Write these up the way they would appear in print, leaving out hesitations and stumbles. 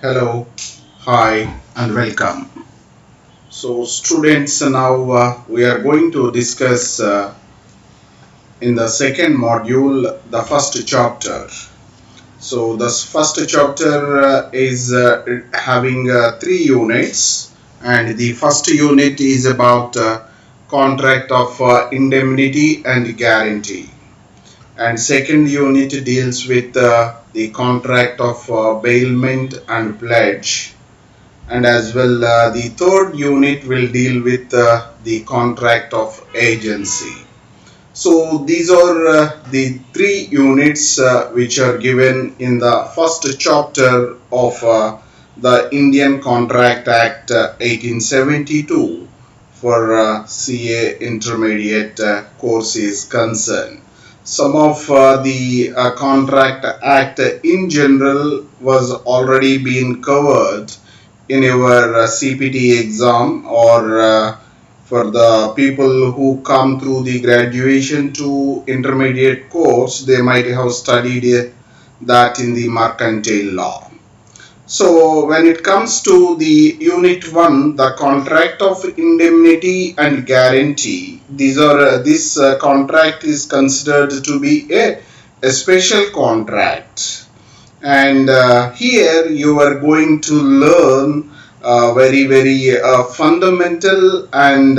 Hello, hi, and welcome. So, students, now we are going to discuss in the second module the first chapter. So, the first chapter is having three units, and the first unit is about contract of indemnity and guarantee, and second unit deals with the contract of bailment and pledge, and as well the third unit will deal with the contract of agency. So these are the three units which are given in the first chapter of the Indian Contract Act 1872 for CA intermediate course is concerned. Some of the Contract Act in general was already been covered in your CPT exam, or for the people who come through the graduation to intermediate course, they might have studied that in the mercantile law. So when it comes to the unit 1, the contract of indemnity and guarantee, this contract is considered to be a special contract, and here you are going to learn very fundamental and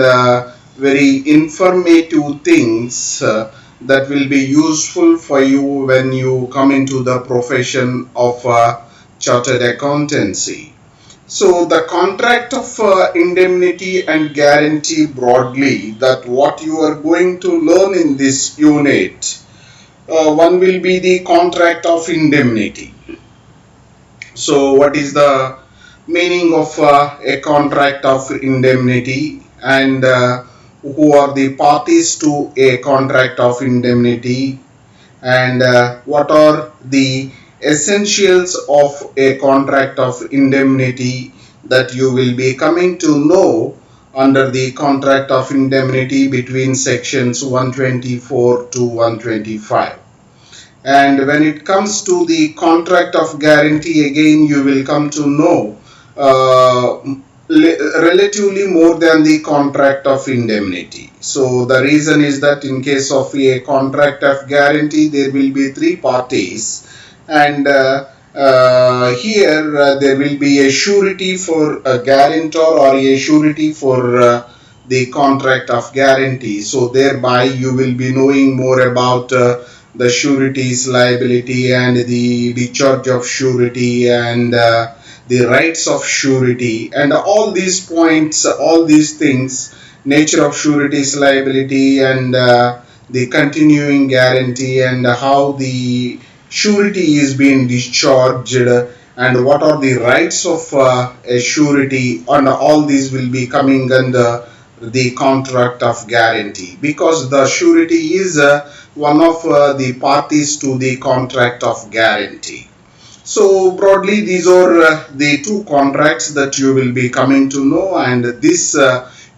very informative things that will be useful for you when you come into the profession of chartered accountancy. So the contract of indemnity and guarantee, broadly, that what you are going to learn in this unit, one will be the contract of indemnity. So what is the meaning of a contract of indemnity, and who are the parties to a contract of indemnity, and what are the essentials of a contract of indemnity that you will be coming to know under the contract of indemnity between sections 124 to 125. And when it comes to the contract of guarantee, again you will come to know uh, relatively more than the contract of indemnity. So the reason is that in case of a contract of guarantee, there will be three parties, and here there will be a surety for a guarantor, or a surety for the contract of guarantee. So thereby you will be knowing more about the surety's liability and the discharge of surety, and the rights of surety, and all these points, all these things, nature of surety's liability, and the continuing guarantee, and how the surety is being discharged, and what are the rights of a surety, and all these will be coming under the contract of guarantee, because the surety is one of the parties to the contract of guarantee. So broadly, these are the two contracts that you will be coming to know, and this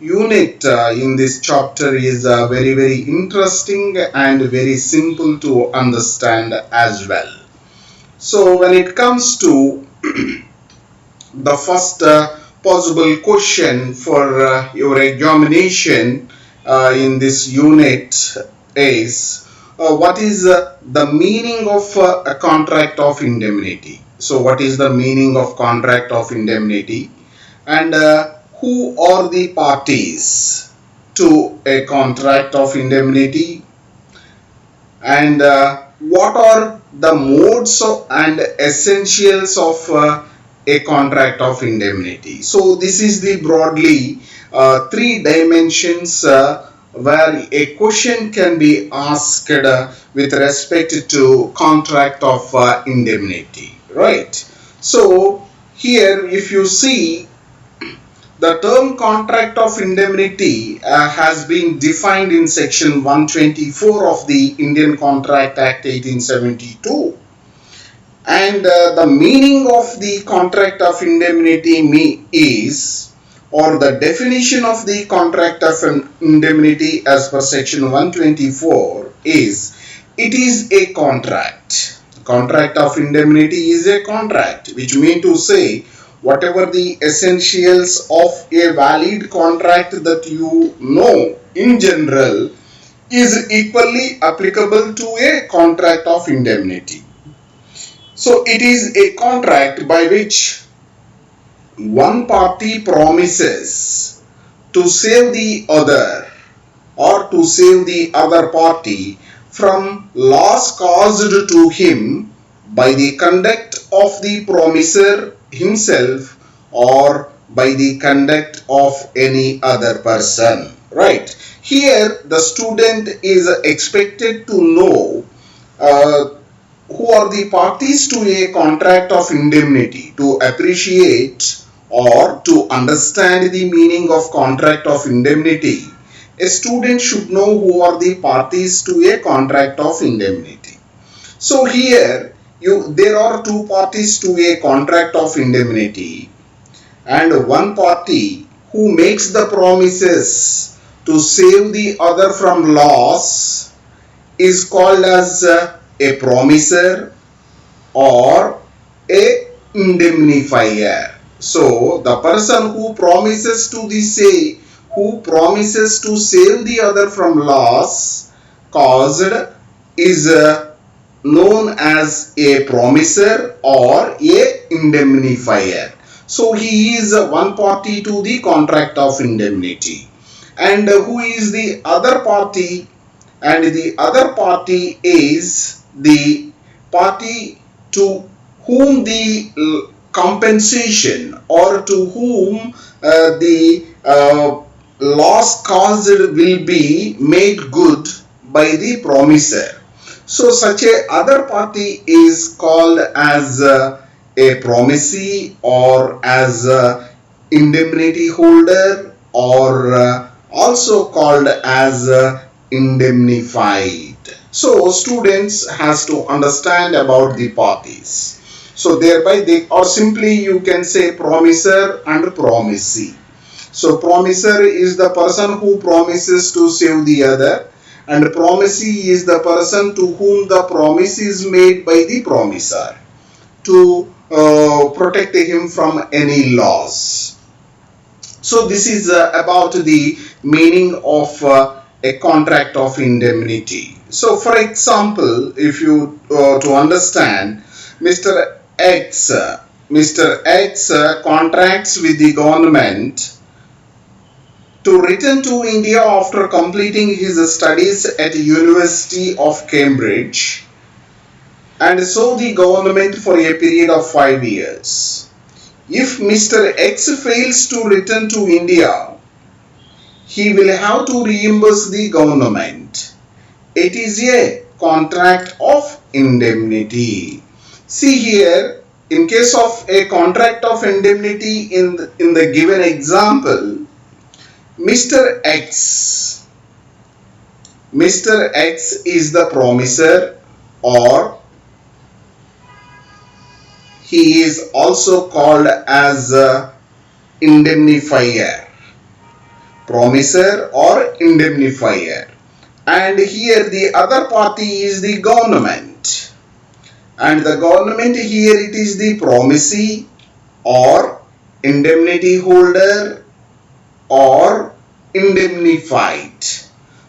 unit in this chapter is very interesting and very simple to understand as well. So when it comes to the first possible question for your examination in this unit is, what is the meaning of a contract of indemnity? So what is the meaning of contract of indemnity, and who are the parties to a contract of indemnity, and what are the modes of and essentials of a contract of indemnity? So this is the broadly three dimensions where a question can be asked with respect to contract of indemnity, right? So here if you see, the term contract of indemnity has been defined in section 124 of the Indian Contract Act 1872, and the meaning of the contract of indemnity is, or the definition of the contract of indemnity as per section 124 is, it is a contract. Contract of indemnity is a contract, which means to say whatever the essentials of a valid contract that you know in general is equally applicable to a contract of indemnity. So it is a contract by which one party promises to save the other or to save the other party from loss caused to him by the conduct of the promiser himself or by the conduct of any other person. Right? Here the student is expected to know who are the parties to a contract of indemnity. To appreciate or to understand the meaning of contract of indemnity, a student should know who are the parties to a contract of indemnity. So here there are two parties to a contract of indemnity, and one party who makes the promises to save the other from loss is called as a promiser or a indemnifier. So the person who promises to save the other from loss caused is known as a promiser or a indemnifier. So he is one party to the contract of indemnity. And who is the other party? And the other party is the party to whom the compensation or to whom the loss caused will be made good by the promiser. So such a other party is called as a promisee or as a indemnity holder or also called as indemnified. So students has to understand about the parties. So thereby they or simply you can say promiser and promisee. So promiser is the person who promises to save the other, and promisee is the person to whom the promise is made by the promiser to protect him from any loss. So this is about the meaning of a contract of indemnity. So for example, if you to understand, Mr. X contracts with the government to return to India after completing his studies at University of Cambridge and serve the government for a period of 5 years. If Mr. X fails to return to India, he will have to reimburse the government. It is a contract of indemnity. See here, in case of a contract of indemnity in the given example, Mr. X is the promiser, or he is also called as indemnifier. Promiser or indemnifier. And here the other party is the government. And the government here it is the promisee or indemnity holder or indemnified.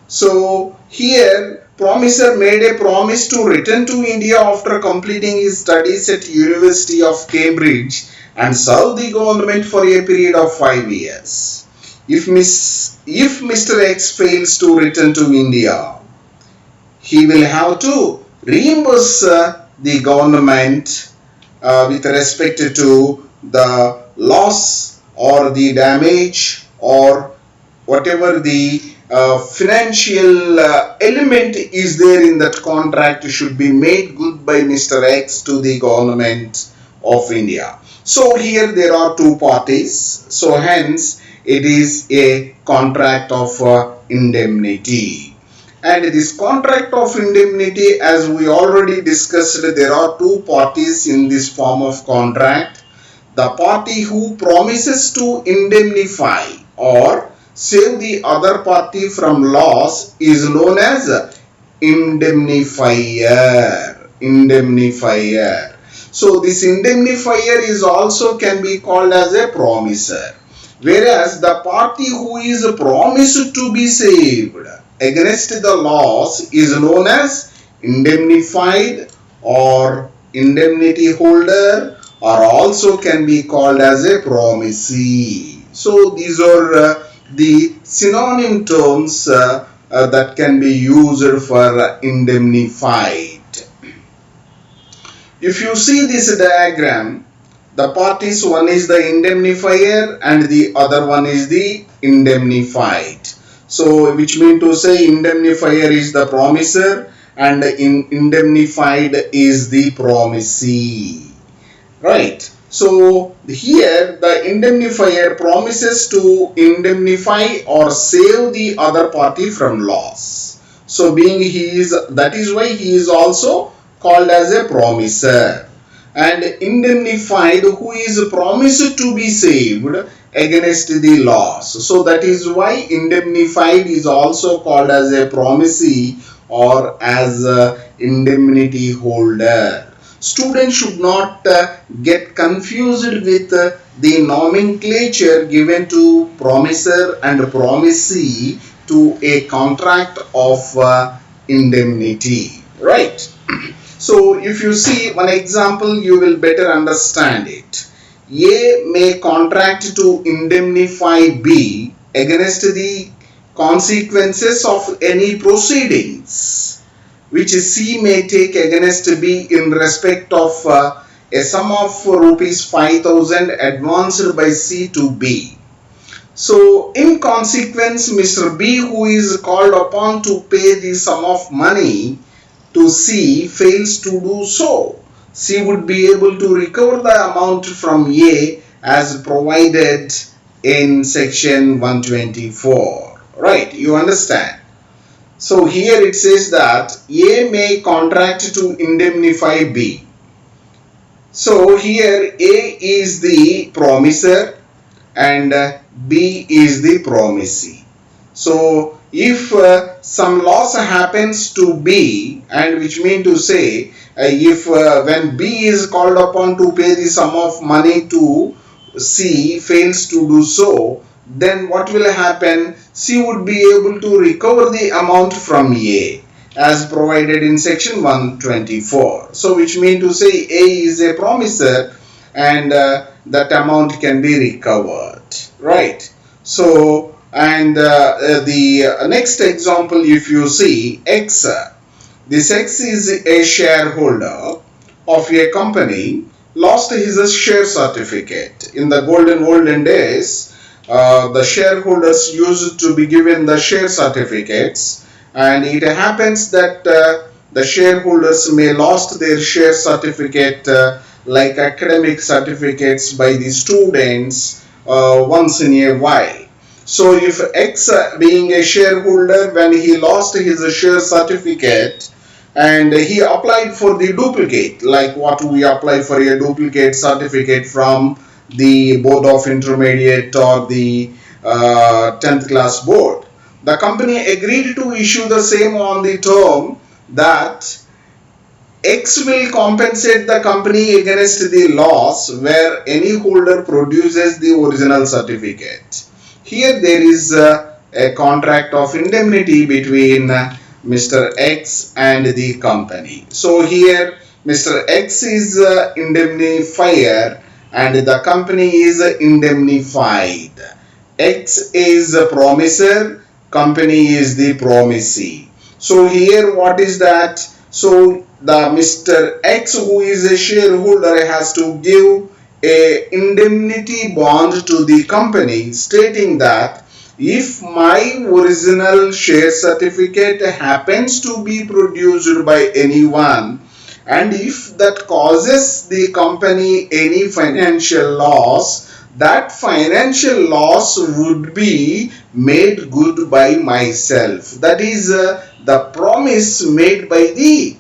So here promiser made a promise to return to India after completing his studies at University of Cambridge and serve the government for a period of 5 years. If Mr. X fails to return to India, he will have to reimburse the government with respect to the loss or the damage or whatever the financial element is there in that contract should be made good by Mr. X to the government of India. So here there are two parties. So hence it is a contract of indemnity. And this contract of indemnity, as we already discussed, there are two parties in this form of contract. The party who promises to indemnify or save the other party from loss is known as indemnifier. indemnifier. So this indemnifier is also can be called as a promiser. Whereas the party who is promised to be saved against the loss is known as indemnified or indemnity holder, or also can be called as a promisee. So these are the synonym terms that can be used for indemnified. If you see this diagram, the parties, one is the indemnifier and the other one is the indemnified. So which mean to say indemnifier is the promiser and indemnified is the promisee. Right. So here the indemnifier promises to indemnify or save the other party from loss. So being that is why he is also called as a promiser. And indemnified who is promised to be saved against the loss. So that is why indemnified is also called as a promisee or as a indemnity holder. Students should not get confused with the nomenclature given to promiser and promisee to a contract of indemnity, right? So if you see one example, you will better understand it. A may contract to indemnify B against the consequences of any proceedings which C may take against B in respect of a sum of rupees 5,000 advanced by C to B. So in consequence, Mr. B, who is called upon to pay the sum of money to C, fails to do so. C would be able to recover the amount from A as provided in section 124. Right, you understand? So here it says that A may contract to indemnify B. So here A is the promiser and B is the promisee. So if some loss happens to B, and which mean to say if when B is called upon to pay the sum of money to C fails to do so, then what will happen? C would be able to recover the amount from A as provided in section 124. So which mean to say A is a promiser and that amount can be recovered, right? So and the next example, if you see X, this X is a shareholder of a company, lost his share certificate. In the olden days, the shareholders used to be given the share certificates, and it happens that the shareholders may lost their share certificate like academic certificates by the students once in a while. So if X being a shareholder, when he lost his share certificate and he applied for the duplicate, like what we apply for a duplicate certificate from the Board of Intermediate or the 10th class board, the company agreed to issue the same on the term that X will compensate the company against the loss where any holder produces the original certificate. Here there is a contract of indemnity between Mr. X and the company. So here Mr. X is indemnifier and the company is indemnified. X is a promiser, company is the promisee. So here what is that? So the Mr. X, who is a shareholder, has to give a indemnity bond to the company stating that if my original share certificate happens to be produced by anyone and if that causes the company any financial loss, that financial loss would be made good by myself. That is the promise made by the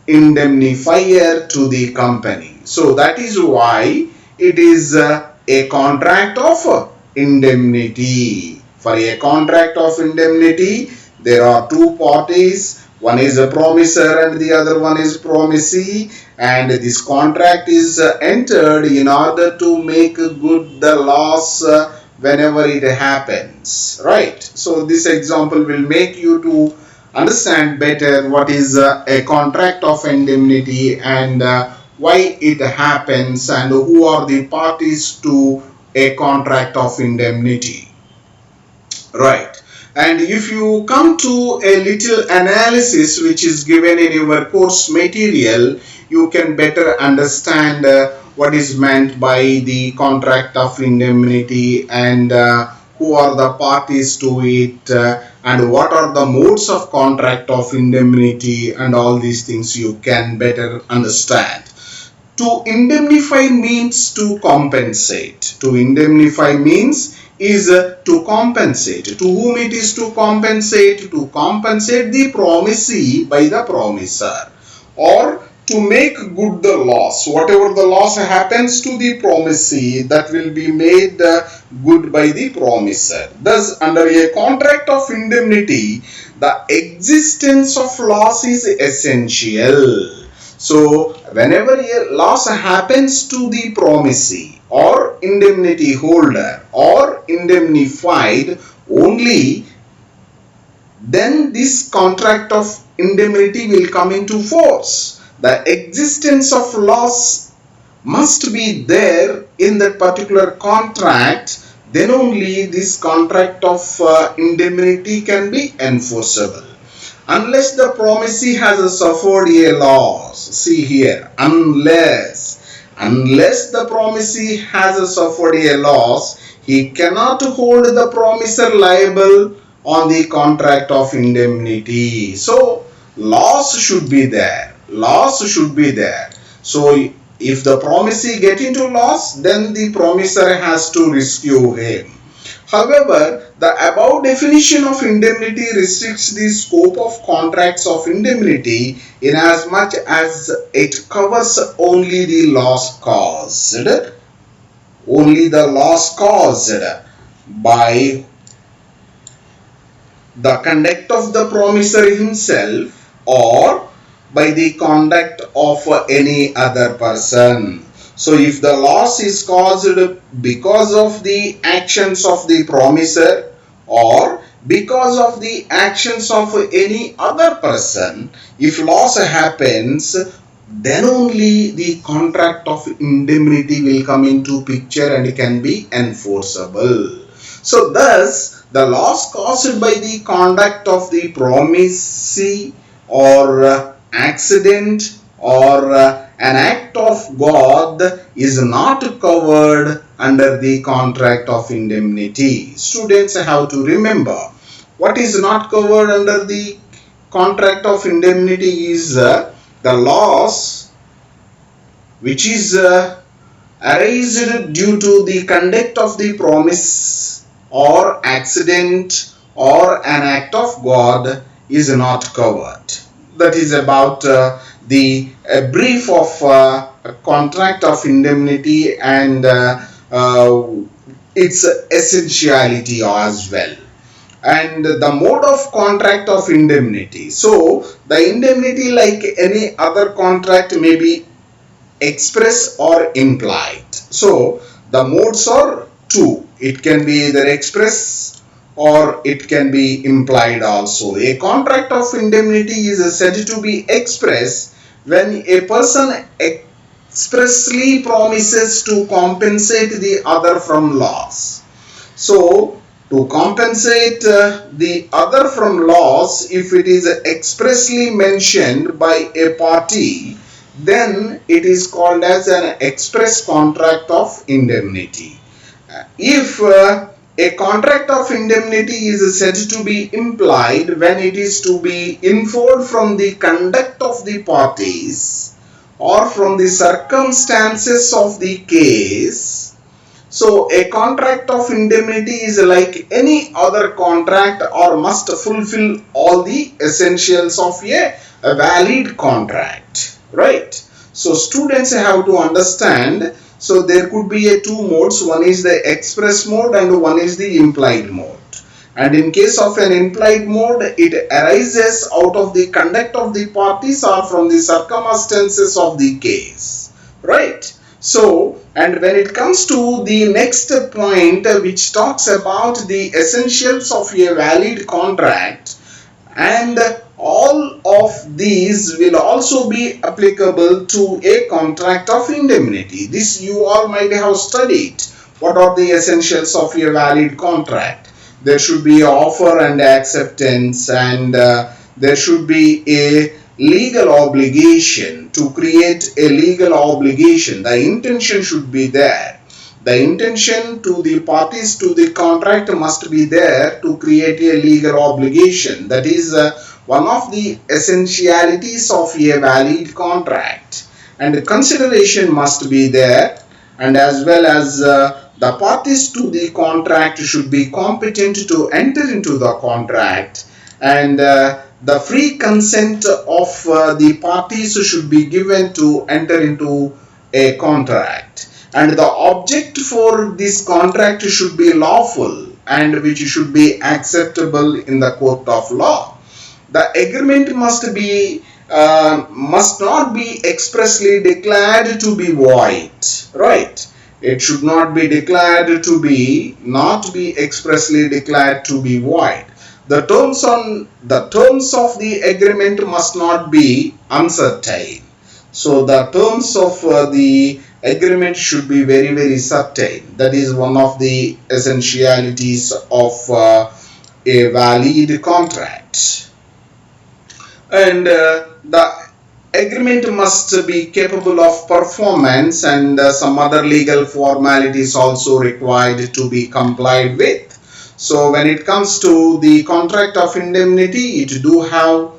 indemnifier to the company. So that is why it is a contract of indemnity. For a contract of indemnity, there are two parties. One is a promisor and the other one is promisee, and this contract is entered in order to make good the loss whenever it happens, right? So this example will make you to understand better what is a contract of indemnity and why it happens and who are the parties to a contract of indemnity. Right. And if you come to a little analysis which is given in your course material, you can better understand what is meant by the contract of indemnity and who are the parties to it and what are the modes of contract of indemnity, and all these things you can better understand. To indemnify means to compensate. To indemnify means is to compensate. To whom it is to compensate? To compensate the promisee by the promisor, or to make good the loss. Whatever the loss happens to the promisee, that will be made good by the promisor. Thus, under a contract of indemnity, the existence of loss is essential. So, whenever a loss happens to the promisee or indemnity holder or indemnified, only then this contract of indemnity will come into force. The existence of loss must be there in that particular contract, then only this contract of indemnity can be enforceable. Unless the promisee has suffered a loss, see here, unless the promisee has suffered a loss, he cannot hold the promisor liable on the contract of indemnity. So, loss should be there. Loss should be there. So, if the promisee get into loss, then the promisor has to rescue him. However, the above definition of indemnity restricts the scope of contracts of indemnity in as much as it covers only the loss caused. Only the loss caused by the conduct of the promisor himself or by the conduct of any other person. So if the loss is caused because of the actions of the promisor or because of the actions of any other person, if loss happens, then only the contract of indemnity will come into picture and can be enforceable. So thus, the loss caused by the conduct of the promisee or accident or an act of God is not covered under the contract of indemnity. Students have to remember what is not covered under the contract of indemnity is the loss which is arised due to the conduct of the promise or accident or an act of God is not covered. That is about the brief of a contract of indemnity and its essentiality as well. And the mode of contract of indemnity. So, the indemnity, like any other contract, may be express or implied. So, the modes are two. It can be either express or it can be implied also. A contract of indemnity is said to be express when a person expressly promises to compensate the other from loss. So, to compensate the other from loss, if it is expressly mentioned by a party, then it is called as an express contract of indemnity. If a contract of indemnity is said to be implied when it is to be inferred from the conduct of the parties or from the circumstances of the case. So, a contract of indemnity is like any other contract or must fulfill all the essentials of a valid contract, right? So, students have to understand. So, there could be two modes. One is the express mode and one is the implied mode. And in case of an implied mode, it arises out of the conduct of the parties or from the circumstances of the case, right? So, and when it comes to the next point, which talks about the essentials of a valid contract, and all of these will also be applicable to a contract of indemnity. This you all might have studied. What are the essentials of a valid contract? There should be offer and acceptance, and there should be a legal obligation. To create a legal obligation, the intention should be there. The intention to the parties to the contract must be there to create a legal obligation. That is one of the essentialities of a valid contract. And consideration must be there, and as well as the parties to the contract should be competent to enter into the contract, and the free consent of the parties should be given to enter into a contract, and the object for this contract should be lawful and which should be acceptable in the court of law. The agreement must not be expressly declared to be void, right? It should not be declared to be, not be expressly declared to be void. The terms of the agreement must not be uncertain. So the terms of the agreement should be very, very certain. That is one of the essentialities of a valid contract. And the agreement must be capable of performance, and some other legal formalities also required to be complied with. So when it comes to the contract of indemnity, it do have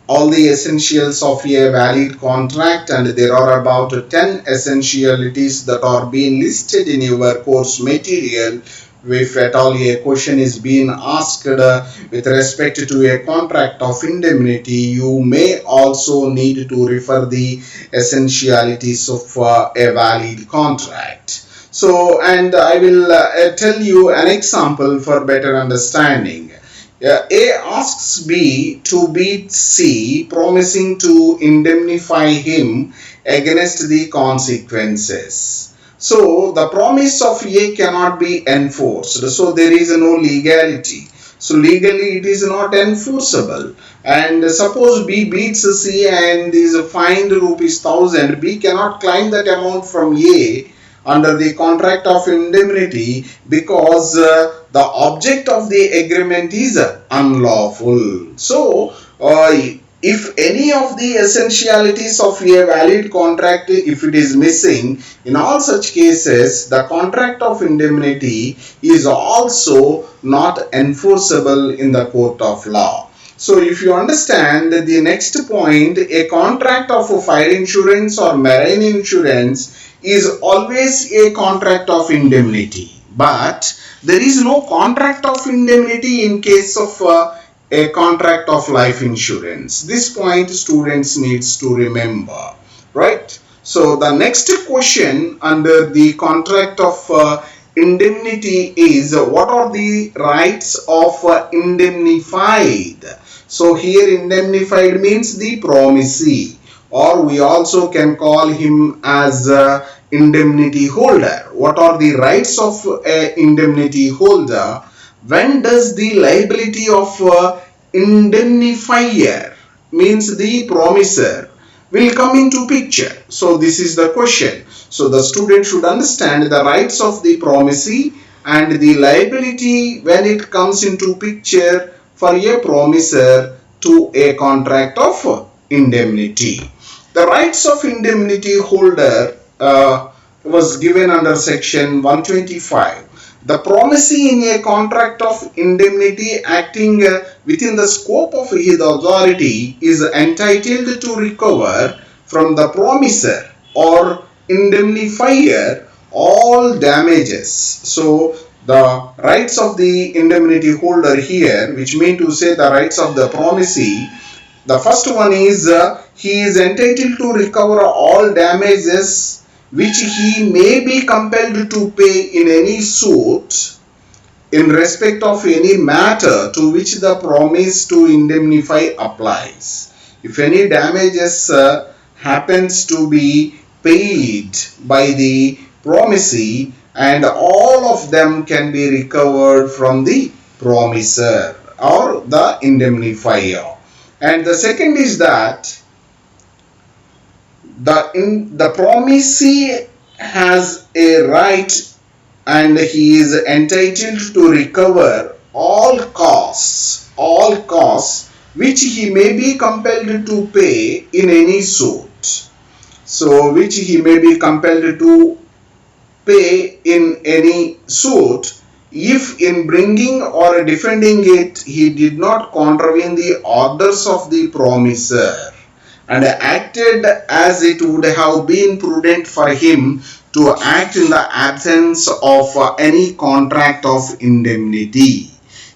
all the essentials of a valid contract, and there are about 10 essentialities that are being listed in your course material. If at all a question is being asked with respect to a contract of indemnity, you may also need to refer the essentialities of a valid contract. So, and I will tell you an example for better understanding. A asks B to beat C, promising to indemnify him against the consequences. So the promise of A cannot be enforced. So there is no legality. So legally it is not enforceable. And suppose B beats C and is fined ₹1,000. B cannot claim that amount from A under the contract of indemnity because the object of the agreement is unlawful. So if any of the essentialities of a valid contract, if it is missing, in all such cases, the contract of indemnity is also not enforceable in the court of law. So if you understand the next point, a contract of fire insurance or marine insurance is always a contract of indemnity. But there is no contract of indemnity in case of a contract of life insurance. This point students needs to remember, right? So the next question under the contract of indemnity is what are the rights of indemnified? So here indemnified means the promisee, or we also can call him as indemnity holder. What are the rights of indemnity holder? When does the liability of indemnifier, means the promiser, will come into picture? So this is the question. So the student should understand the rights of the promisee and the liability when it comes into picture for a promiser to a contract of indemnity. The rights of indemnity holder was given under section 125. The promisee in a contract of indemnity acting within the scope of his authority is entitled to recover from the promiser or indemnifier all damages. So the rights of the indemnity holder here, which mean to say the rights of the promisee, the first one is he is entitled to recover all damages which he may be compelled to pay in any suit in respect of any matter to which the promise to indemnify applies. If any damages happens to be paid by the promisee, and all of them can be recovered from the promiser or the indemnifier. And the second is that the promisee has a right and he is entitled to recover all costs which he may be compelled to pay in any suit. So which he may be compelled to pay in any suit if in bringing or defending it he did not contravene the orders of the promiser and acted as it would have been prudent for him to act in the absence of any contract of indemnity.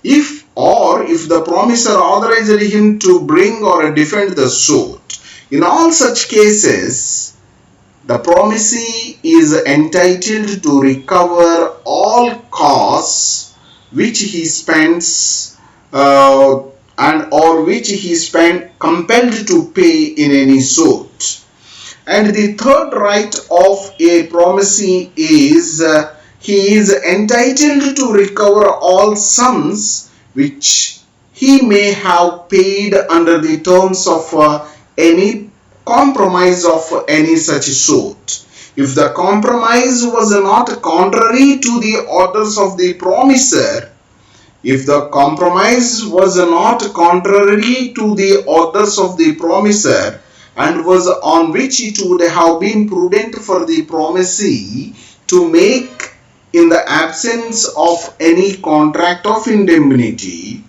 If the promiser authorized him to bring or defend the suit, in all such cases, the promisee is entitled to recover all costs which he spends or which he spent compelled to pay in any suit. And the third right of a promisee is he is entitled to recover all sums which he may have paid under the terms of any compromise of any such suit. If the compromise was not contrary to the orders of the promiser, if the compromise was not contrary to the orders of the promiser and was on which it would have been prudent for the promisee to make in the absence of any contract of indemnity,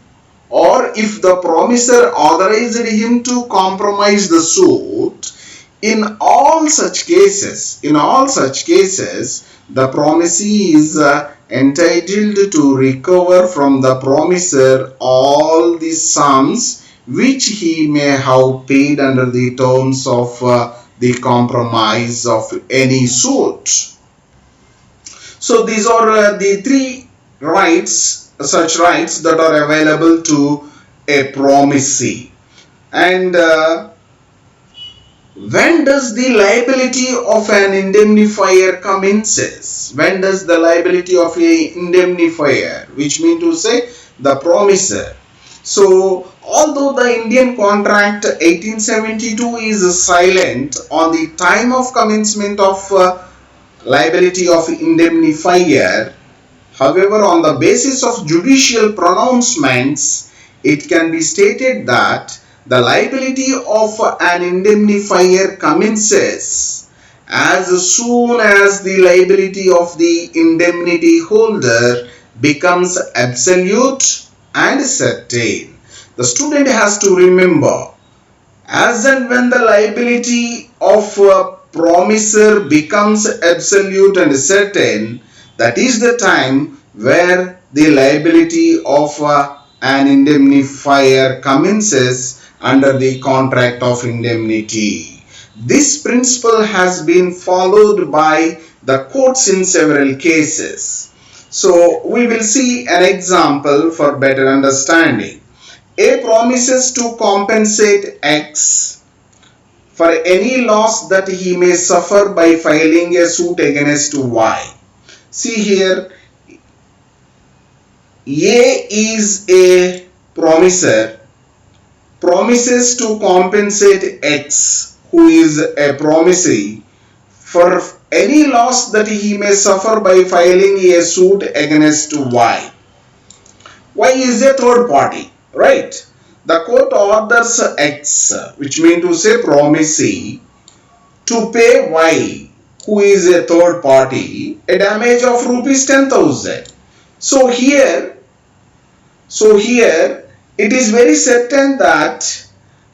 or if the promiser authorized him to compromise the suit, in all such cases, the promisee is entitled to recover from the promiser all the sums which he may have paid under the terms of the compromise of any suit. So these are the three rights, such rights that are available to a promisee. And when does the liability of an indemnifier commences? When does the liability of a indemnifier, which means to say the promiser? So although the Indian Contract 1872 is silent on the time of commencement of liability of indemnifier, however, on the basis of judicial pronouncements, it can be stated that the liability of an indemnifier commences as soon as the liability of the indemnity holder becomes absolute and certain. The student has to remember, as and when the liability of a promiser becomes absolute and certain, that is the time where the liability of an indemnifier commences under the contract of indemnity. This principle has been followed by the courts in several cases. So we will see an example for better understanding. A promises to compensate X for any loss that he may suffer by filing a suit against Y. See here, A is a promiser, promises to compensate X, who is a promisee, for any loss that he may suffer by filing a suit against Y. Y is a third party, right? The court orders X, which means to say promisee, to pay Y, who is a third party, a damage of rupees 10,000. So here it is very certain that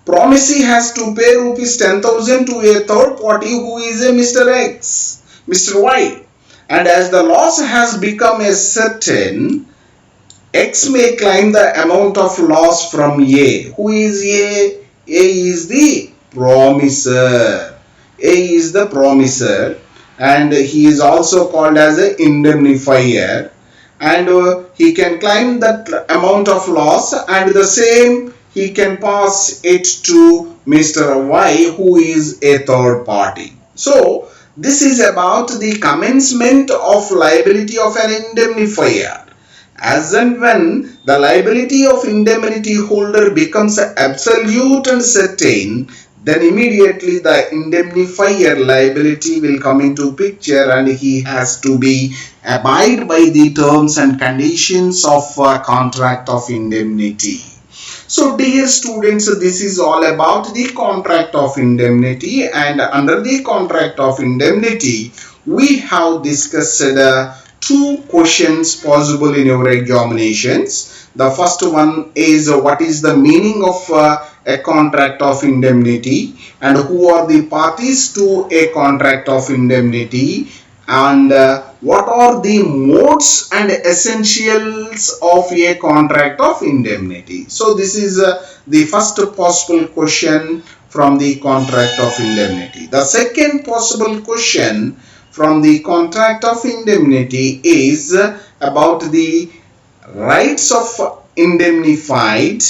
promisee has to pay rupees 10,000 to a third party who is a Mr. X, Mr. Y. And as the loss has become a certain, X may claim the amount of loss from A. Who is A? A is the promiser. A is the promiser, and he is also called as an indemnifier. and he can claim that amount of loss, and the same he can pass it to Mr. Y, who is a third party. So this is about the commencement of liability of an indemnifier. As and when the liability of indemnity holder becomes absolute and certain, then immediately the indemnifier liability will come into picture, and he has to be abide by the terms and conditions of contract of indemnity. So dear students, this is all about the contract of indemnity, and under the contract of indemnity we have discussed two questions possible in your examinations. The first one is what is the meaning of a contract of indemnity, and who are the parties to a contract of indemnity, and what are the modes and essentials of a contract of indemnity. So this is the first possible question from the contract of indemnity. The second possible question from the contract of indemnity is about the rights of indemnified,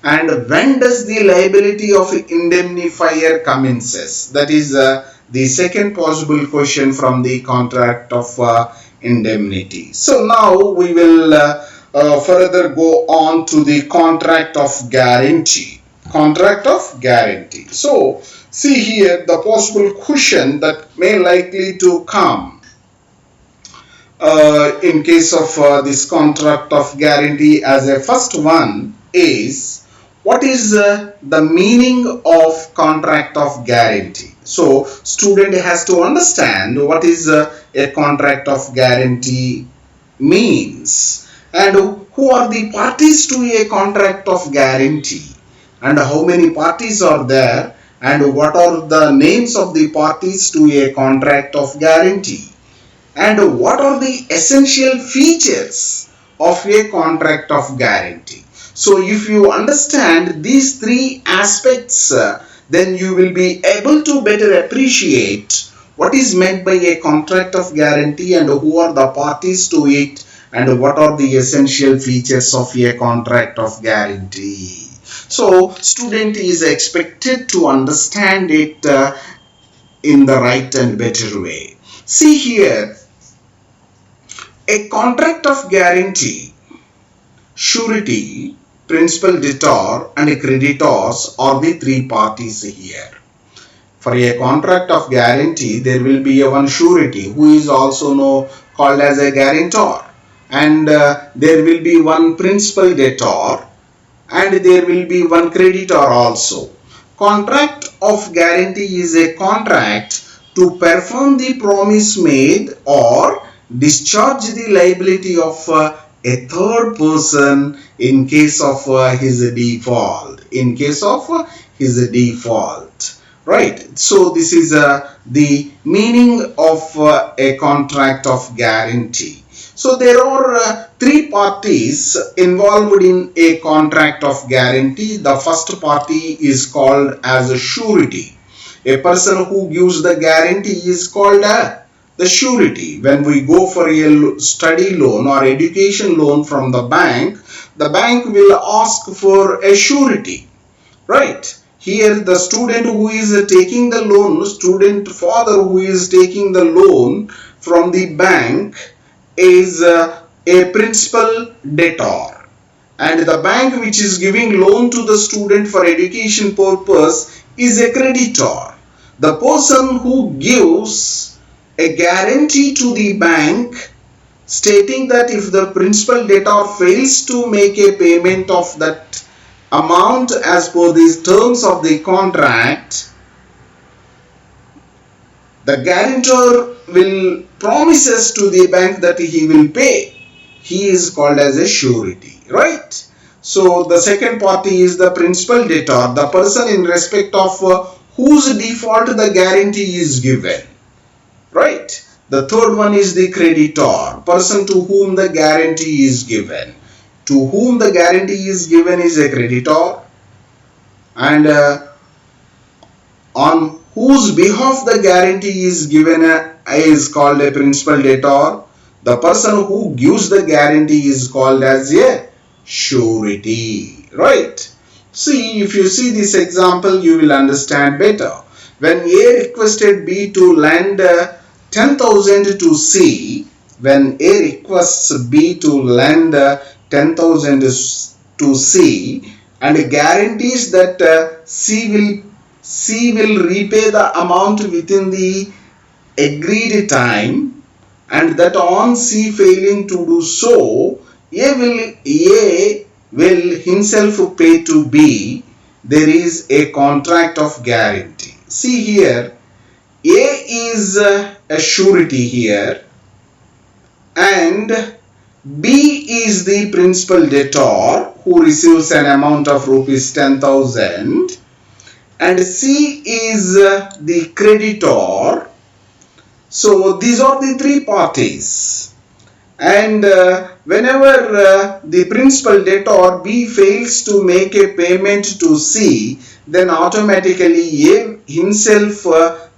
and when does the liability of indemnifier commences. That is the second possible question from the contract of indemnity. So now we will further go on to the contract of guarantee. Contract of guarantee. So see here the possible question that may likely to come in case of this contract of guarantee as a first one is, what is the meaning of contract of guarantee? So student has to understand what is a contract of guarantee means, and who are the parties to a contract of guarantee, and how many parties are there, and what are the names of the parties to a contract of guarantee, and what are the essential features of a contract of guarantee. So if you understand these three aspects, then you will be able to better appreciate what is meant by a contract of guarantee, and who are the parties to it, and what are the essential features of a contract of guarantee. So student is expected to understand it in the right and better way. See here, a contract of guarantee, surety, principal debtor and creditors are the three parties here. For a contract of guarantee, there will be a one surety who is also called as a guarantor, and there will be one principal debtor, and there will be one creditor also. Contract of guarantee is a contract to perform the promise made or discharge the liability of a third person in case of his default. In case of his default. Right. So this is the meaning of a contract of guarantee. So there are three parties involved in a contract of guarantee. The first party is called as a surety. A person who gives the guarantee is called the surety. When we go for a study loan or education loan from the bank will ask for a surety, right? Here the student who is taking the loan, student father who is taking the loan from the bank is a principal debtor, and the bank which is giving loan to the student for education purpose is a creditor. The person who gives a guarantee to the bank stating that if the principal debtor fails to make a payment of that amount as per these terms of the contract, the guarantor will promises to the bank that he will pay. He is called as a surety, right? So the second party is the principal debtor, the person in respect of whose default the guarantee is given, right? The third one is the creditor, person to whom the guarantee is given. To whom the guarantee is given is a creditor, and on whose behalf the guarantee is given is called a principal debtor. The person who gives the guarantee is called as a surety, right? See, if you see this example, you will understand better. When A requested B to lend 10,000 to C, when A requests B to lend 10,000 to C and guarantees that C will repay the amount within the agreed time, and that on C failing to do so, A will himself pay to B. There is a contract of guarantee. See here, A is a surety here and B is the principal debtor who receives an amount of rupees 10,000, and C is the creditor. So these are the three parties, and whenever the principal debtor B fails to make a payment to C, then automatically A himself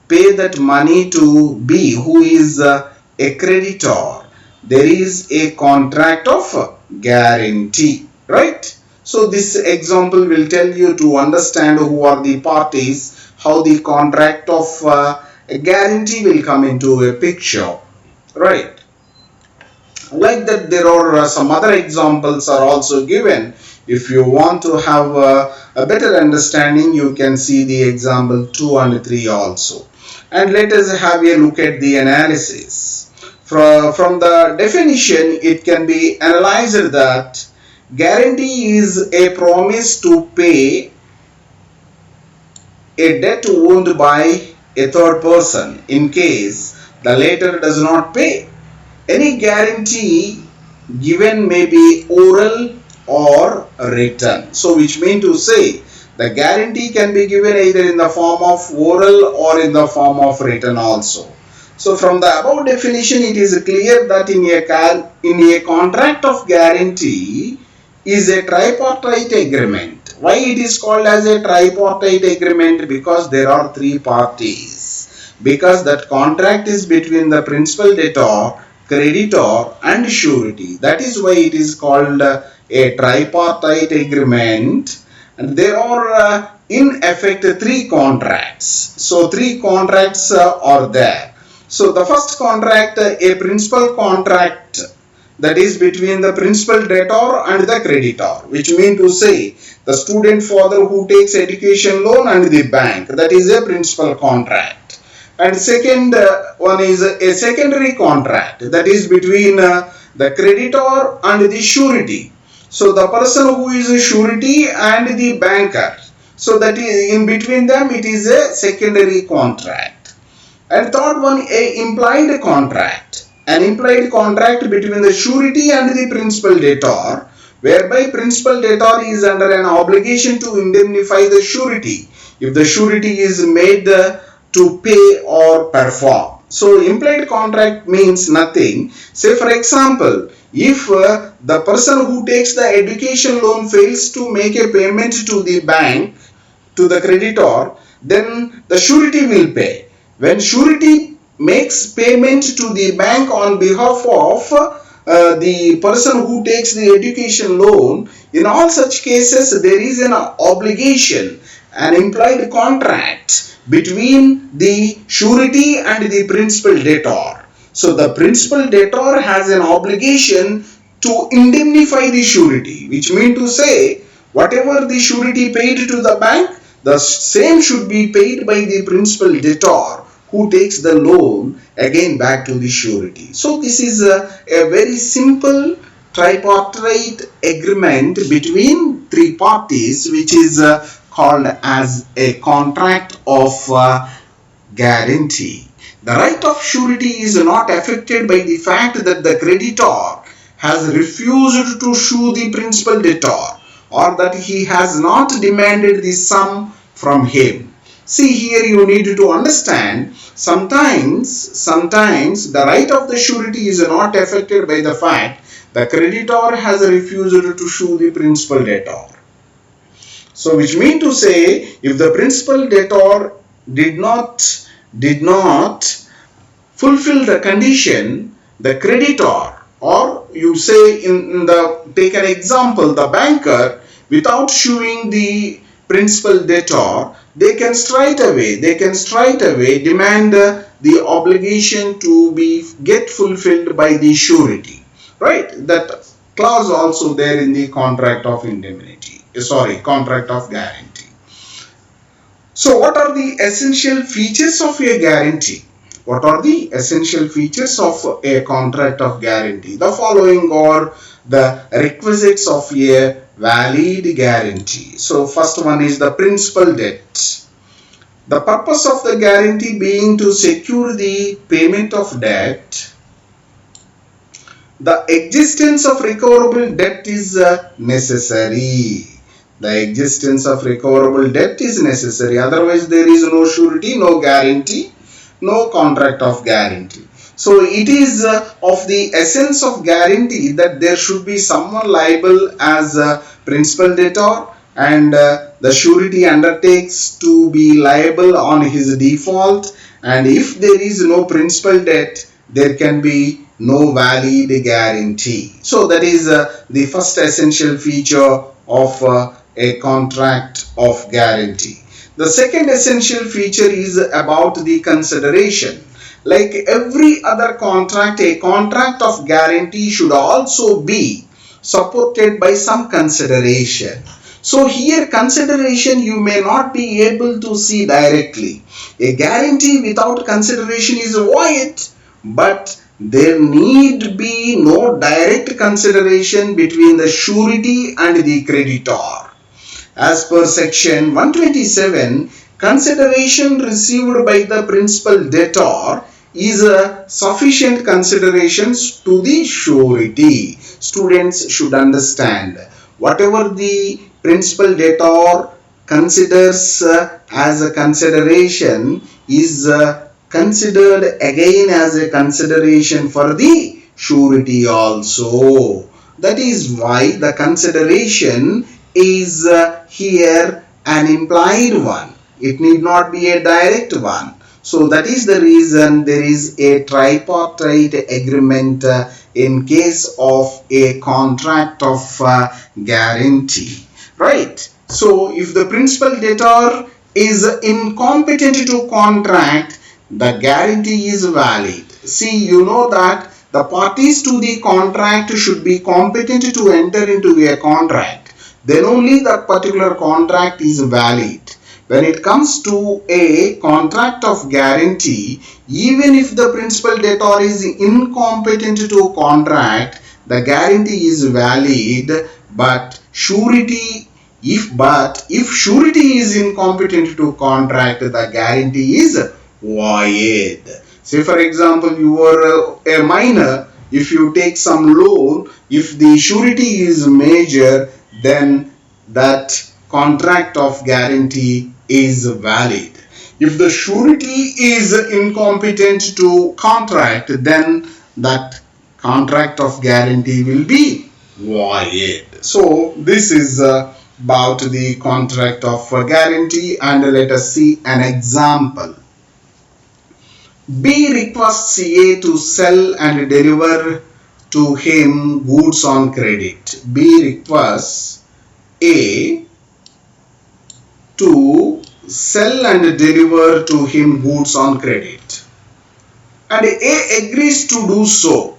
pay that money to B, who is a creditor. There is a contract of guarantee, right? So this example will tell you to understand who are the parties, how the contract of a guarantee will come into a picture, right? Like that, there are some other examples are also given. If you want to have a better understanding, you can see the example 2 and 3 also. And let us have a look at the analysis. From the definition, it can be analyzed that guarantee is a promise to pay a debt owed by a third person in case the latter does not pay. Any guarantee given may be oral or written. So which means to say the guarantee can be given either in the form of oral or in the form of written also. So from the above definition, it is clear that in a contract of guarantee is a tripartite agreement. Why it is called as a tripartite agreement? Because there are three parties. Because that contract is between the principal debtor, creditor and surety. That is why it is called a tripartite agreement. And there are in effect three contracts. So three contracts are there. So the first contract, a principal contract, that is between the principal debtor and the creditor, which means to say the student father who takes education loan and the bank, that is a principal contract. And second one is a secondary contract, that is between the creditor and the surety. So the person who is a surety and the banker, so that is in between them, it is a secondary contract. And third one, a implied contract. An implied contract between the surety and the principal debtor, whereby principal debtor is under an obligation to indemnify the surety if the surety is made to pay or perform. So implied contract means nothing. Say for example, if the person who takes the education loan fails to make a payment to the bank, to the creditor, then the surety will pay. When surety makes payment to the bank on behalf of the person who takes the education loan, in all such cases there is an obligation, an implied contract between the surety and the principal debtor. So the principal debtor has an obligation to indemnify the surety, which means to say whatever the surety paid to the bank, the same should be paid by the principal debtor who takes the loan again back to the surety. So this is a very simple tripartite agreement between three parties, which is called as a contract of guarantee. The right of surety is not affected by the fact that the creditor has refused to sue the principal debtor or that he has not demanded the sum from him. See here, you need to understand, sometimes the right of the surety is not affected by the fact the creditor has refused to sue the principal debtor. So which means to say, if the principal debtor did not fulfill the condition the creditor, or you say in the, take an example, the banker, without showing the principal debtor, they can straight away demand the obligation to be get fulfilled by the surety, right? That clause also there in the contract of indemnity, contract of guarantee. So what are the essential features of a guarantee? What are the essential features of a contract of guarantee? The following are the requisites of a valid guarantee. So first one is the principal debt. The purpose of the guarantee being to secure the payment of debt. The existence of recoverable debt is necessary. The existence of recoverable debt is necessary. Otherwise, there is no surety, no guarantee, no contract of guarantee. So, it is of the essence of guarantee that there should be someone liable as a principal debtor, and the surety undertakes to be liable on his default. And if there is no principal debt, there can be no valid guarantee. So, that is the first essential feature of a contract of guarantee. The second essential feature is about the consideration. Like every other contract, a contract of guarantee should also be supported by some consideration. So here consideration you may not be able to see directly. A guarantee without consideration is void, but there need be no direct consideration between the surety and the creditor. As per section 127, consideration received by the principal debtor is a sufficient consideration to the surety. Students should understand, whatever the principal debtor considers as a consideration is considered again as a consideration for the surety also. That is why the consideration is here an implied one. It need not be a direct one. So that is the reason there is a tripartite agreement in case of a contract of guarantee, right? So if the principal debtor is incompetent to contract, the guarantee is valid. See, you know that the parties to the contract should be competent to enter into a contract. Then only that particular contract is valid. When it comes to a contract of guarantee, even if the principal debtor is incompetent to contract, the guarantee is valid, but if surety is incompetent to contract, the guarantee is void. Say for example, you are a minor. If you take some loan, if the surety is major, then that contract of guarantee is valid. If the surety is incompetent to contract, then that contract of guarantee will be void. So this is about the contract of guarantee, and let us see an example. B requests A to sell and deliver to him goods on credit. B requests A to sell and deliver to him goods on credit, and A agrees to do so,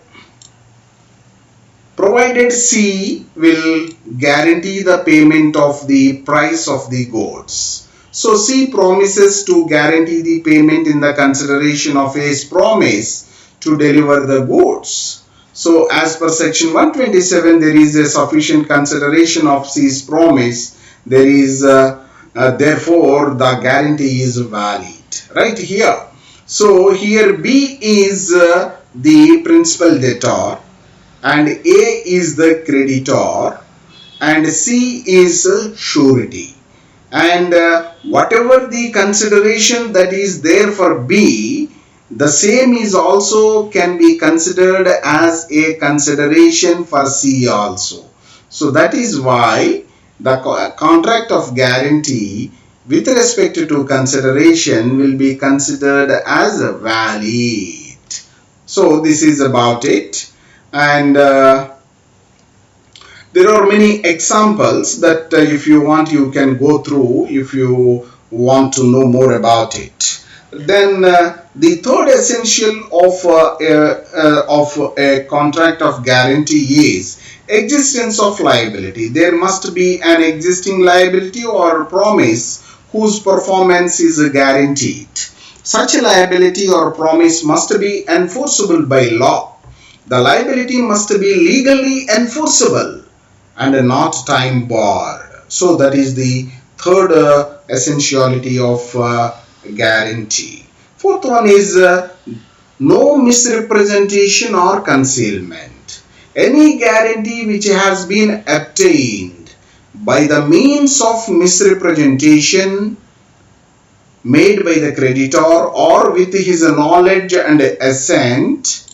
provided C will guarantee the payment of the price of the goods. So C promises to guarantee the payment in the consideration of A's promise to deliver the goods. So as per section 127, there is a sufficient consideration of C's promise. There is therefore the guarantee is valid right here. So here B is the principal debtor, and A is the creditor, and C is surety. And whatever the consideration that is there for B, the same is also can be considered as a consideration for C also. So that is why the contract of guarantee with respect to consideration will be considered as valid. So this is about it, and there are many examples that if you want you can go through if you want to know more about it. Then the third essential of a contract of guarantee is existence of liability. There must be an existing liability or promise whose performance is guaranteed. Such a liability or promise must be enforceable by law. The liability must be legally enforceable and not time barred. So that is the third essentiality of guarantee. Fourth one is no misrepresentation or concealment. Any guarantee which has been obtained by the means of misrepresentation made by the creditor or with his knowledge and assent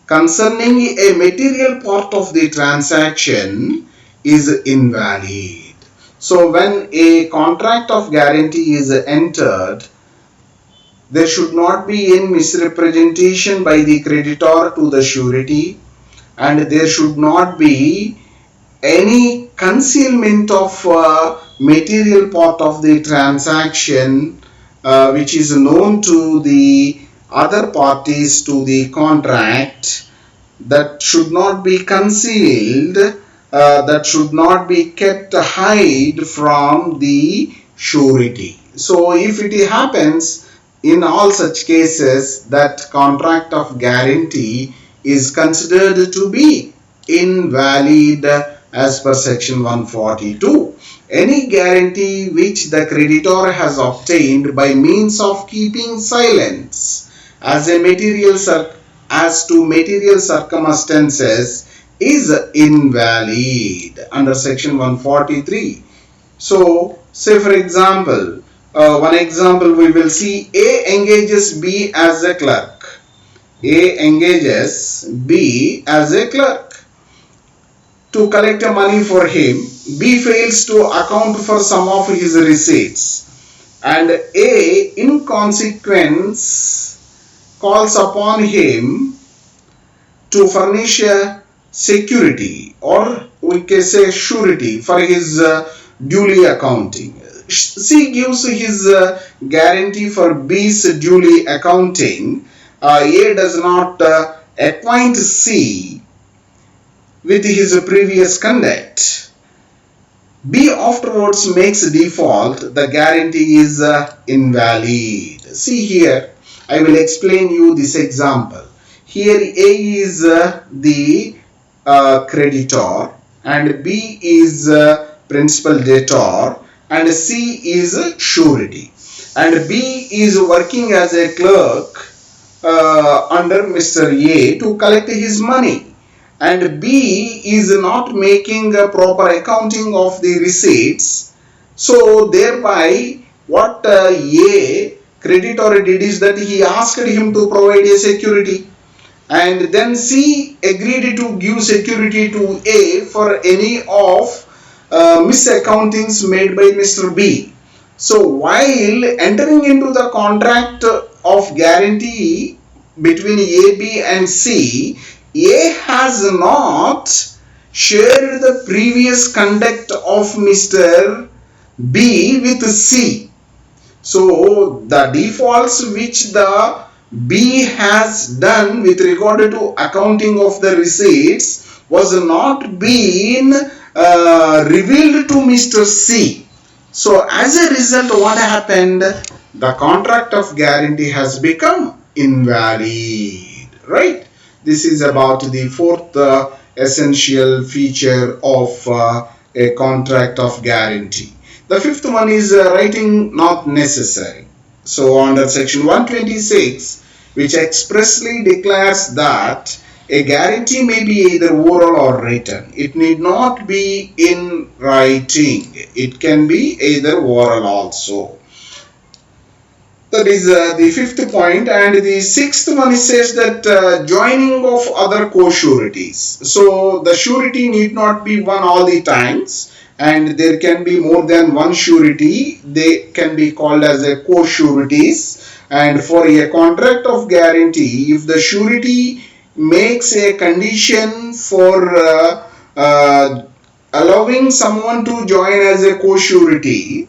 concerning a material part of the transaction is invalid. So when a contract of guarantee is entered, there should not be any misrepresentation by the creditor to the surety, and there should not be any concealment of material part of the transaction which is known to the other parties to the contract. That should not be concealed, that should not be kept hide from the surety. So if it happens in all such cases, that contract of guarantee is considered to be invalid as per section 142. Any guarantee which the creditor has obtained by means of keeping silence as to material circumstances is invalid under section 143. So say for example, one example we will see: A engages B as a clerk. A engages B as a clerk to collect money for him. B fails to account for some of his receipts, and A in consequence calls upon him to furnish a security, or we can say surety, for his duly accounting. C gives his guarantee for B's duly accounting. A does not acquaint C with his previous conduct. B afterwards makes default. The guarantee is invalid. See here, I will explain you this example. Here A is the creditor and B is principal debtor and C is surety, and B is working as a clerk under Mr. A to collect his money, and B is not making a proper accounting of the receipts. So thereby what A creditor did is that he asked him to provide a security, and then C agreed to give security to A for any of misaccounting's made by Mr. B. So while entering into the contract of guarantee between A, B and C, A has not shared the previous conduct of Mr. B with C. So the defaults which the B has done with regard to accounting of the receipts was not being revealed to Mr. C. So as a result, what happened? The contract of guarantee has become invalid, right? This is about the fourth essential feature of a contract of guarantee. The fifth one is writing not necessary. So under section 126, which expressly declares that a guarantee may be either oral or written. It need not be in writing. It can be either oral also. That is the fifth point. And the sixth one says that joining of other co-sureties. So the surety need not be one all the times, and there can be more than one surety. They can be called as a co-sureties. And for a contract of guarantee, if the surety makes a condition for allowing someone to join as a co-surety,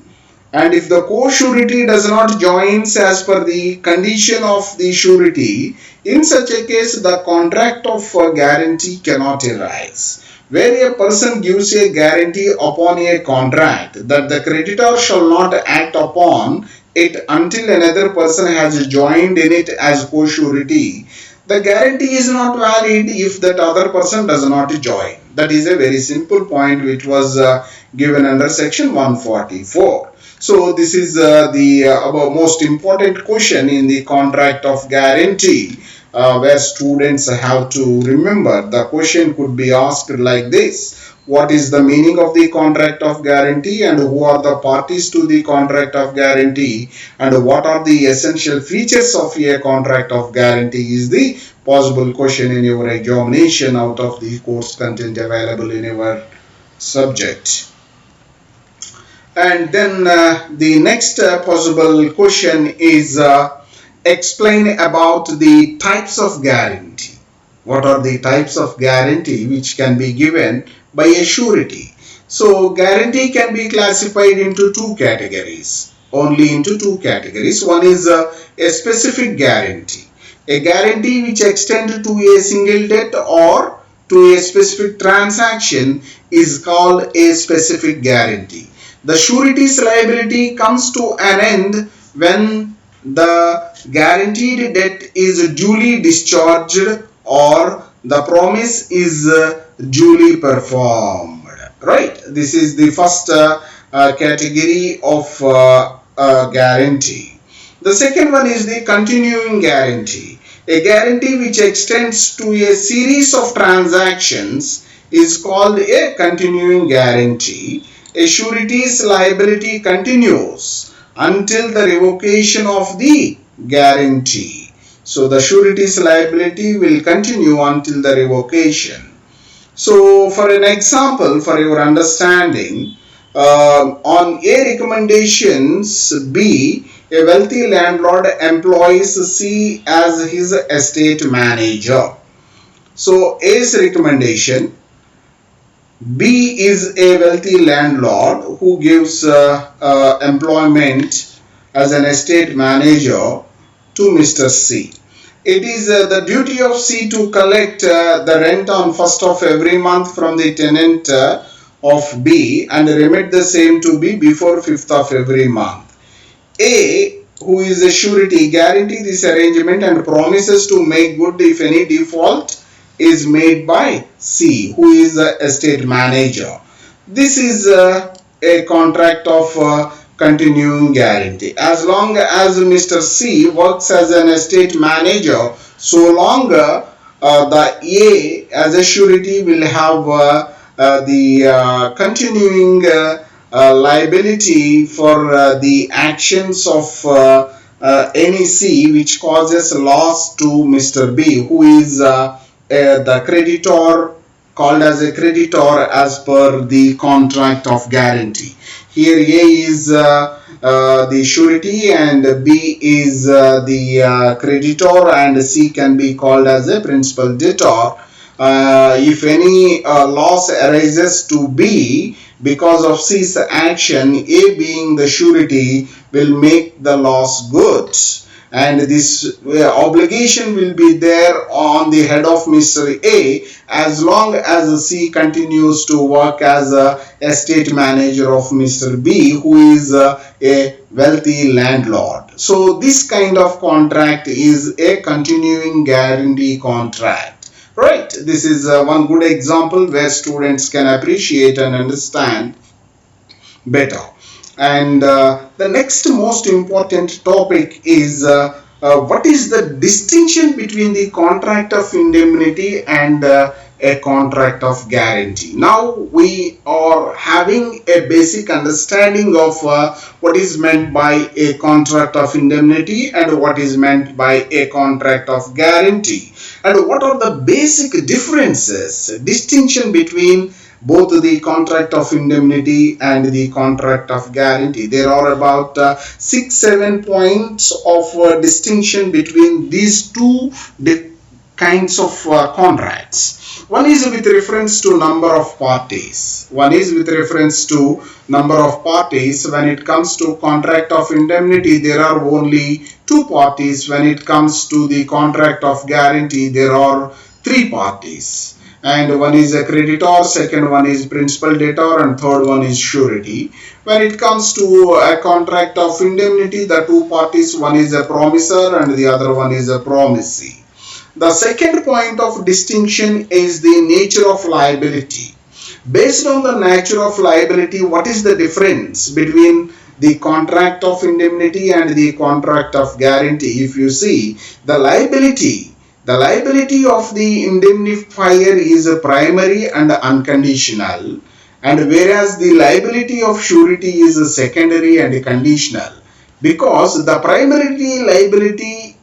and if the co-surety does not joins as per the condition of the surety, in such a case the contract of guarantee cannot arise. Where a person gives a guarantee upon a contract that the creditor shall not act upon it until another person has joined in it as co-surety, the guarantee is not valid if that other person does not join. That is a very simple point which was given under section 144. So this is the most important question in the contract of guarantee, where students have to remember. The question could be asked like this: what is the meaning of the contract of guarantee, and who are the parties to the contract of guarantee, and what are the essential features of a contract of guarantee is the possible question in your examination out of the course content available in your subject. And then the next possible question is explain about the types of guarantee. What are the types of guarantee which can be given by a surety? So guarantee can be classified into two categories, only into two categories. One is a specific guarantee, a guarantee which extends to a single debt or to a specific transaction is called a specific guarantee. The surety's liability comes to an end when the guaranteed debt is duly discharged or the promise is duly performed. Right? This is the first category of guarantee. The second one is the continuing guarantee. A guarantee which extends to a series of transactions is called a continuing guarantee. A surety's liability continues until the revocation of the guarantee. So the surety's liability will continue until the revocation. So for an example, for your understanding, on A recommendations B, a wealthy landlord employs C as his estate manager. So A's recommendation: B is a wealthy landlord who gives employment as an estate manager to Mr. C. It is the duty of C to collect the rent on 1st of every month from the tenant of B and remit the same to B before 5th of every month. A, who is a surety, guarantees this arrangement and promises to make good if any default is made by C, who is the estate manager. This is a contract of continuing guarantee. As long as Mr. C works as an estate manager, so long the A as a surety will have the continuing liability for the actions of any C which causes loss to Mr. B, who is the creditor, called as a creditor as per the contract of guarantee. Here A is the surety and B is the creditor, and C can be called as a principal debtor. If any loss arises to B because of C's action, A being the surety will make the loss good, and this obligation will be there on the head of Mr. A as long as C continues to work as a estate manager of Mr. B, who is a wealthy landlord. So this kind of contract is a continuing guarantee contract. Right? This is one good example where students can appreciate and understand better. And the next most important topic is what is the distinction between the contract of indemnity and a contract of guarantee. Now we are having a basic understanding of what is meant by a contract of indemnity and what is meant by a contract of guarantee, and what are the basic differences, distinction between both the contract of indemnity and the contract of guarantee. There are about 6-7 points of distinction between these two kinds of contracts. One is with reference to number of parties. One is with reference to number of parties. When it comes to contract of indemnity, there are only two parties. When it comes to the contract of guarantee, there are three parties. And one is a creditor, second one is principal debtor, and third one is surety. When it comes to a contract of indemnity, the two parties, one is a promisor and the other one is a promisee. The second point of distinction is the nature of liability. Based on the nature of liability, what is the difference between the contract of indemnity and the contract of guarantee? If you see, the liability of the indemnifier is primary and unconditional, and whereas the liability of surety is secondary and conditional, because the primary liability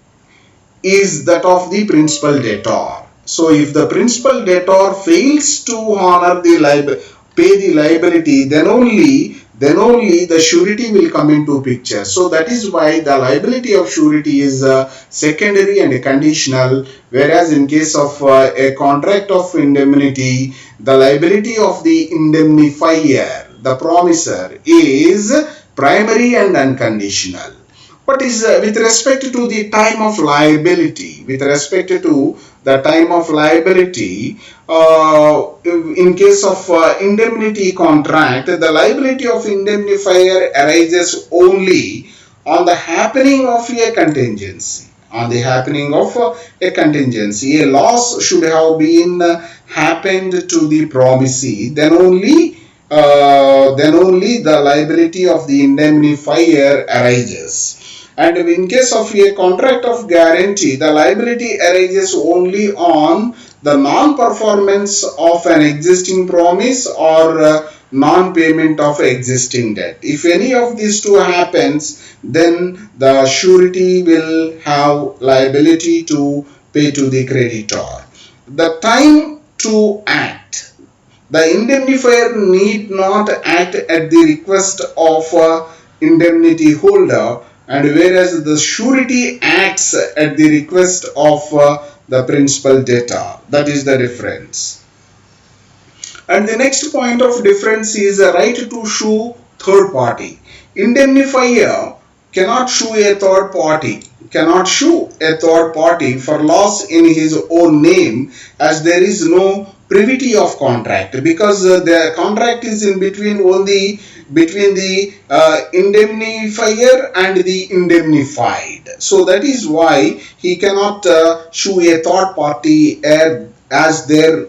is that of the principal debtor. So if the principal debtor fails to honor the pay the liability, then only the surety will come into picture. So that is why the liability of surety is secondary and conditional, whereas in case of a contract of indemnity, the liability of the indemnifier, the promisor, is primary and unconditional. But is with respect to the time of liability, in case of indemnity contract, the liability of indemnifier arises only on the happening of a contingency. A loss should have been happened to the promisee, then only the liability of the indemnifier arises. And in case of a contract of guarantee, the liability arises only on the non-performance of an existing promise or non-payment of existing debt. If any of these two happens, then the surety will have liability to pay to the creditor. The time to act. The indemnifier need not act at the request of indemnity holder, and whereas the surety acts at the request of the principal debtor. That is the difference. And the next point of difference is a right to sue third party. Indemnifier cannot sue a third party for loss in his own name, as there is no privity of contract, because the contract is in between only between the indemnifier and the indemnified. So that is why he cannot sue a third party as there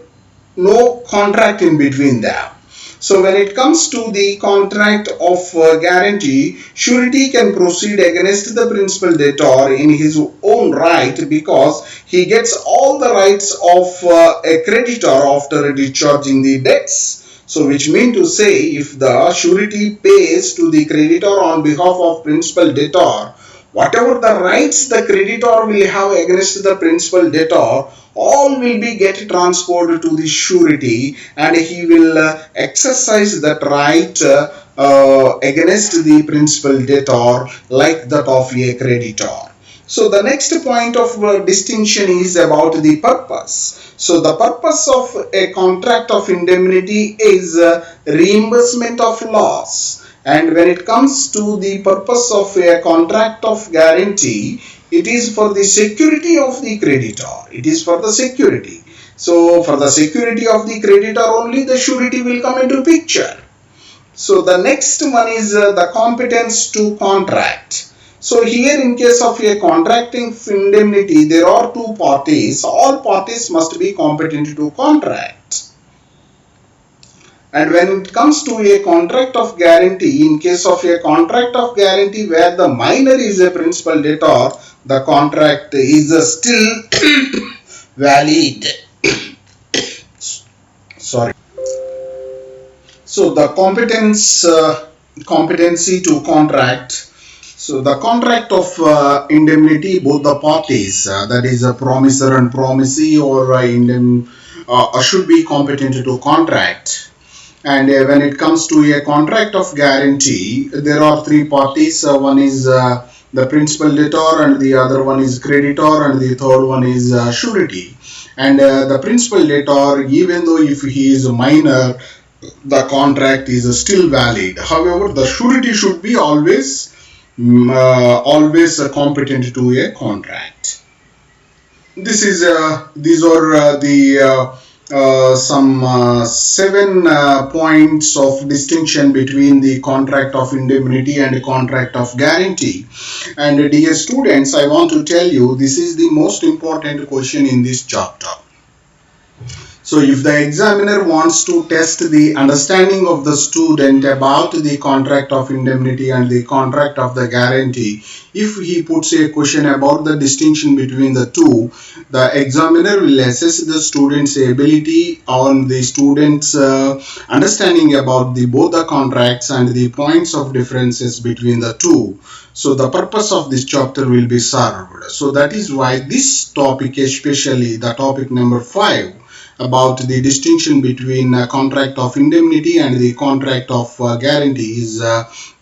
no contract in between them. So when it comes to the contract of guarantee, surety can proceed against the principal debtor in his own right, because he gets all the rights of a creditor after discharging the debts. So which mean to say, if the surety pays to the creditor on behalf of principal debtor, whatever the rights the creditor will have against the principal debtor, all will be get transferred to the surety, and he will exercise that right against the principal debtor like that of a creditor. So the next point of distinction is about the purpose. So the purpose of a contract of indemnity is reimbursement of loss. And when it comes to the purpose of a contract of guarantee, it is for the security of the creditor. So for the security of the creditor only, the surety will come into picture. So the next one is the competence to contract. So here, in case of a contracting indemnity, there are two parties. All parties must be competent to contract. And when it comes to a contract of guarantee, in case of a contract of guarantee where the minor is a principal debtor, the contract is still valid. Sorry. So the competency to contract. So the contract of indemnity, both the parties, that is a promisor and promisee, or should be competent to contract. And when it comes to a contract of guarantee, there are three parties. One is the principal debtor, and the other one is creditor, and the third one is surety. And the principal debtor, even though if he is a minor, the contract is still valid. However, the surety should be always competent to a contract. These are the some 7 points of distinction between the contract of indemnity and contract of guarantee. And dear students, I want to tell you, this is the most important question in this chapter. So if the examiner wants to test the understanding of the student about the contract of indemnity and the contract of the guarantee, if he puts a question about the distinction between the two, the examiner will assess the student's ability on the student's understanding about both the contracts and the points of differences between the two. So the purpose of this chapter will be served. So that is why this topic, especially the topic number 5, about the distinction between contract of indemnity and the contract of guarantee, is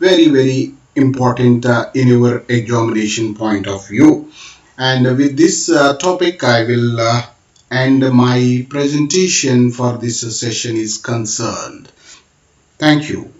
very important in your examination point of view. And with this topic, I will end my presentation for this session is concerned. Thank you.